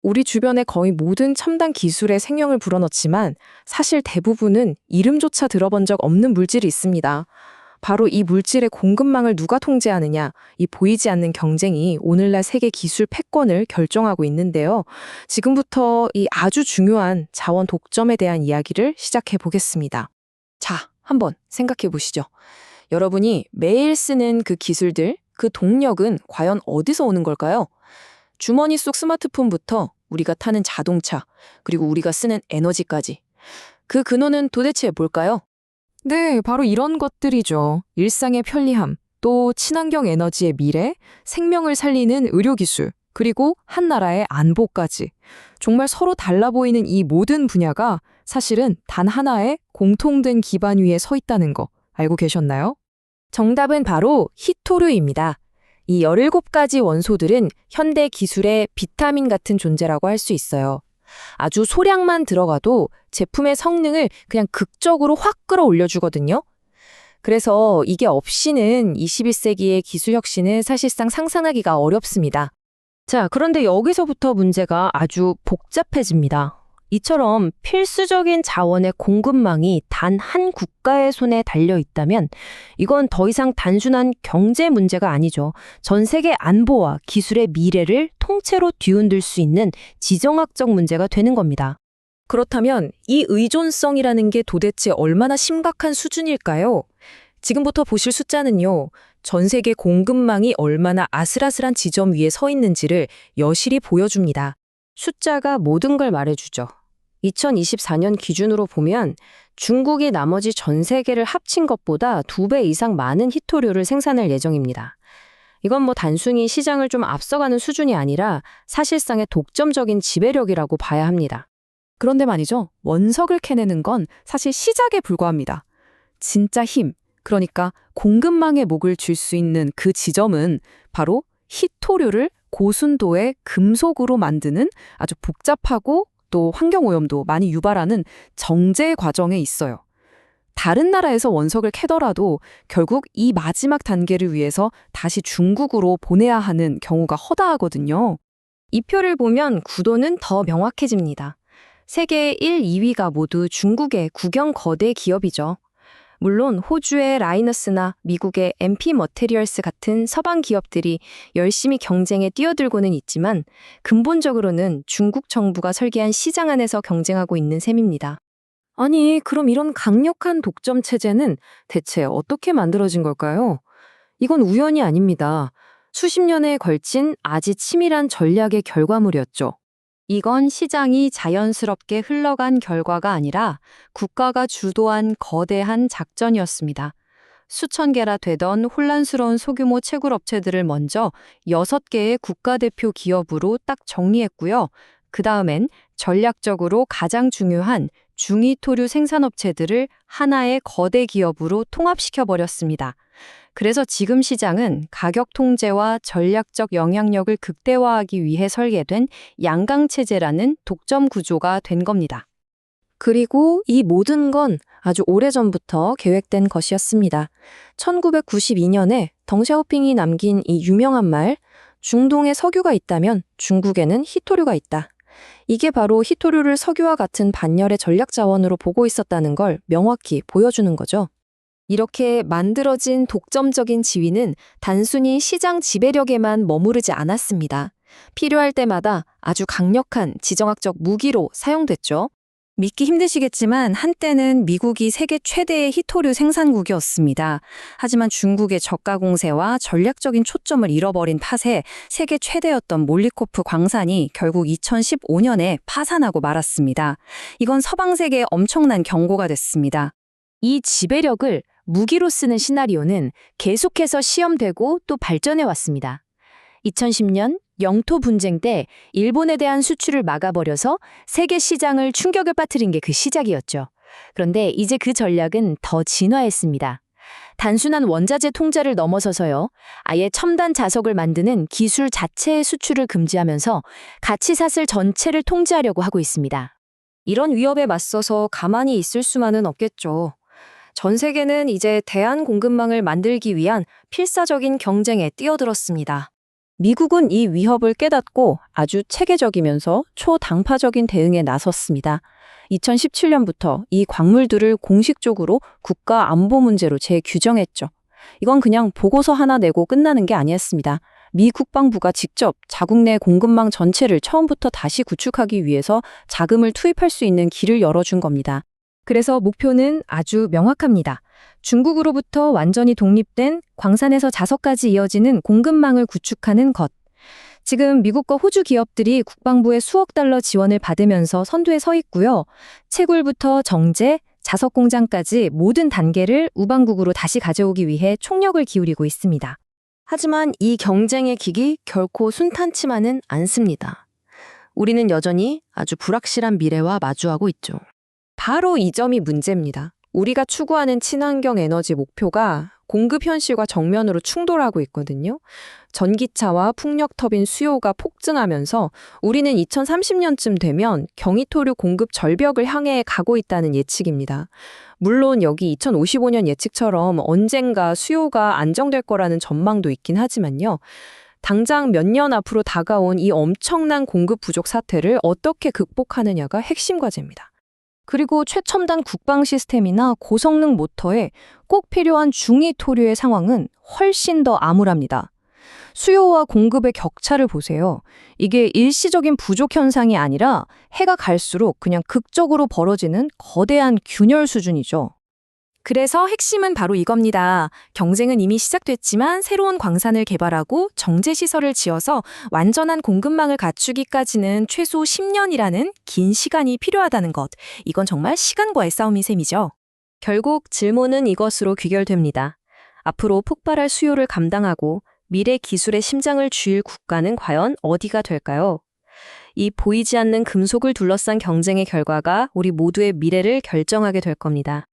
우리 주변의 거의 모든 첨단 기술에 생명을 불어넣지만 사실 대부분은 이름조차 들어본 적 없는 물질이 있습니다. 바로 이 물질의 공급망을 누가 통제하느냐, 이 보이지 않는 경쟁이 오늘날 세계 기술 패권을 결정하고 있는데요. 지금부터 이 아주 중요한 자원 독점에 대한 이야기를 시작해 보겠습니다. 자, 한번 생각해 보시죠. 여러분이 매일 쓰는 그 기술들, 그 동력은 과연 어디서 오는 걸까요? 주머니 속 스마트폰부터 우리가 타는 자동차, 그리고 우리가 쓰는 에너지까지. 그 근원은 도대체 뭘까요? 네, 바로 이런 것들이죠. 일상의 편리함, 또 친환경 에너지의 미래, 생명을 살리는 의료기술, 그리고 한 나라의 안보까지. 정말 서로 달라 보이는 이 모든 분야가 사실은 단 하나의 공통된 기반 위에 서 있다는 거 알고 계셨나요? 정답은 바로 히토류입니다. 이 17가지 원소들은 현대 기술의 비타민 같은 존재라고 할 수 있어요. 아주 소량만 들어가도 제품의 성능을 그냥 극적으로 확 끌어올려주거든요. 그래서 이게 없이는 21세기의 기술 혁신은 사실상 상상하기가 어렵습니다. 자, 그런데 여기서부터 문제가 아주 복잡해집니다. 이처럼 필수적인 자원의 공급망이 단 한 국가의 손에 달려 있다면 이건 더 이상 단순한 경제 문제가 아니죠. 전 세계 안보와 기술의 미래를 통째로 뒤흔들 수 있는 지정학적 문제가 되는 겁니다. 그렇다면 이 의존성이라는 게 도대체 얼마나 심각한 수준일까요? 지금부터 보실 숫자는요, 전 세계 공급망이 얼마나 아슬아슬한 지점 위에 서 있는지를 여실히 보여줍니다. 숫자가 모든 걸 말해주죠. 2024년 기준으로 보면 중국이 나머지 전 세계를 합친 것보다 2배 이상 많은 히토류를 생산할 예정입니다. 이건 뭐 단순히 시장을 좀 앞서가는 수준이 아니라 사실상의 독점적인 지배력이라고 봐야 합니다. 그런데 말이죠, 원석을 캐내는 건 사실 시작에 불과합니다. 진짜 힘, 그러니까 공급망에 목을 줄 수 있는 그 지점은 바로 히토류를 고순도의 금속으로 만드는 아주 복잡하고 또 환경오염도 많이 유발하는 정제 과정에 있어요. 다른 나라에서 원석을 캐더라도 결국 이 마지막 단계를 위해서 다시 중국으로 보내야 하는 경우가 허다하거든요. 이 표를 보면 구도는 더 명확해집니다. 세계 1, 2위가 모두 중국의 국영 거대 기업이죠. 물론 호주의 라이너스나 미국의 MP 머테리얼스 같은 서방 기업들이 열심히 경쟁에 뛰어들고는 있지만 근본적으로는 중국 정부가 설계한 시장 안에서 경쟁하고 있는 셈입니다. 아니, 그럼 이런 강력한 독점 체제는 대체 어떻게 만들어진 걸까요? 이건 우연이 아닙니다. 수십 년에 걸친 아주 치밀한 전략의 결과물이었죠. 이건 시장이 자연스럽게 흘러간 결과가 아니라 국가가 주도한 거대한 작전이었습니다. 수천 개라 되던 혼란스러운 소규모 채굴업체들을 먼저 6개의 국가대표 기업으로 딱 정리했고요. 그 다음엔 전략적으로 가장 중요한 중위토류 생산업체들을 하나의 거대 기업으로 통합시켜버렸습니다. 그래서 지금 시장은 가격 통제와 전략적 영향력을 극대화하기 위해 설계된 양강체제라는 독점 구조가 된 겁니다. 그리고 이 모든 건 아주 오래전부터 계획된 것이었습니다. 1992년에 덩샤오핑이 남긴 이 유명한 말, 중동에 석유가 있다면 중국에는 히토류가 있다. 이게 바로 히토류를 석유와 같은 반열의 전략 자원으로 보고 있었다는 걸 명확히 보여주는 거죠. 이렇게 만들어진 독점적인 지위는 단순히 시장 지배력에만 머무르지 않았습니다. 필요할 때마다 아주 강력한 지정학적 무기로 사용됐죠. 믿기 힘드시겠지만 한때는 미국이 세계 최대의 히토류 생산국이었습니다. 하지만 중국의 저가 공세와 전략적인 초점을 잃어버린 탓에 세계 최대였던 몰리코프 광산이 결국 2015년에 파산하고 말았습니다. 이건 서방 세계에 엄청난 경고가 됐습니다. 이 지배력을 무기로 쓰는 시나리오는 계속해서 시험되고 또 발전해 왔습니다. 2010년 영토 분쟁 때 일본에 대한 수출을 막아버려서 세계 시장을 충격을 빠뜨린 게 그 시작이었죠. 그런데 이제 그 전략은 더 진화했습니다. 단순한 원자재 통제를 넘어서서요, 아예 첨단 자석을 만드는 기술 자체의 수출을 금지하면서 가치사슬 전체를 통제하려고 하고 있습니다. 이런 위협에 맞서서 가만히 있을 수만은 없겠죠. 전 세계는 이제 대안 공급망을 만들기 위한 필사적인 경쟁에 뛰어들었습니다. 미국은 이 위협을 깨닫고 아주 체계적이면서 초당파적인 대응에 나섰습니다. 2017년부터 이 광물들을 공식적으로 국가 안보 문제로 재규정했죠. 이건 그냥 보고서 하나 내고 끝나는 게 아니었습니다. 미 국방부가 직접 자국 내 공급망 전체를 처음부터 다시 구축하기 위해서 자금을 투입할 수 있는 길을 열어준 겁니다. 그래서 목표는 아주 명확합니다. 중국으로부터 완전히 독립된 광산에서 자석까지 이어지는 공급망을 구축하는 것. 지금 미국과 호주 기업들이 국방부의 수억 달러 지원을 받으면서 선두에 서 있고요. 채굴부터 정제, 자석 공장까지 모든 단계를 우방국으로 다시 가져오기 위해 총력을 기울이고 있습니다. 하지만 이 경쟁의 기기 결코 순탄치만은 않습니다. 우리는 여전히 아주 불확실한 미래와 마주하고 있죠. 바로 이 점이 문제입니다. 우리가 추구하는 친환경 에너지 목표가 공급 현실과 정면으로 충돌하고 있거든요. 전기차와 풍력터빈 수요가 폭증하면서 우리는 2030년쯤 되면 경이토류 공급 절벽을 향해 가고 있다는 예측입니다. 물론 여기 2055년 예측처럼 언젠가 수요가 안정될 거라는 전망도 있긴 하지만요. 당장 몇 년 앞으로 다가온 이 엄청난 공급 부족 사태를 어떻게 극복하느냐가 핵심 과제입니다. 그리고 최첨단 국방 시스템이나 고성능 모터에 꼭 필요한 중위 토류의 상황은 훨씬 더 암울합니다. 수요와 공급의 격차를 보세요. 이게 일시적인 부족 현상이 아니라 해가 갈수록 그냥 극적으로 벌어지는 거대한 균열 수준이죠. 그래서 핵심은 바로 이겁니다. 경쟁은 이미 시작됐지만 새로운 광산을 개발하고 정제시설을 지어서 완전한 공급망을 갖추기까지는 최소 10년이라는 긴 시간이 필요하다는 것. 이건 정말 시간과의 싸움인 셈이죠. 결국 질문은 이것으로 귀결됩니다. 앞으로 폭발할 수요를 감당하고 미래 기술의 심장을 쥘 국가는 과연 어디가 될까요? 이 보이지 않는 금속을 둘러싼 경쟁의 결과가 우리 모두의 미래를 결정하게 될 겁니다.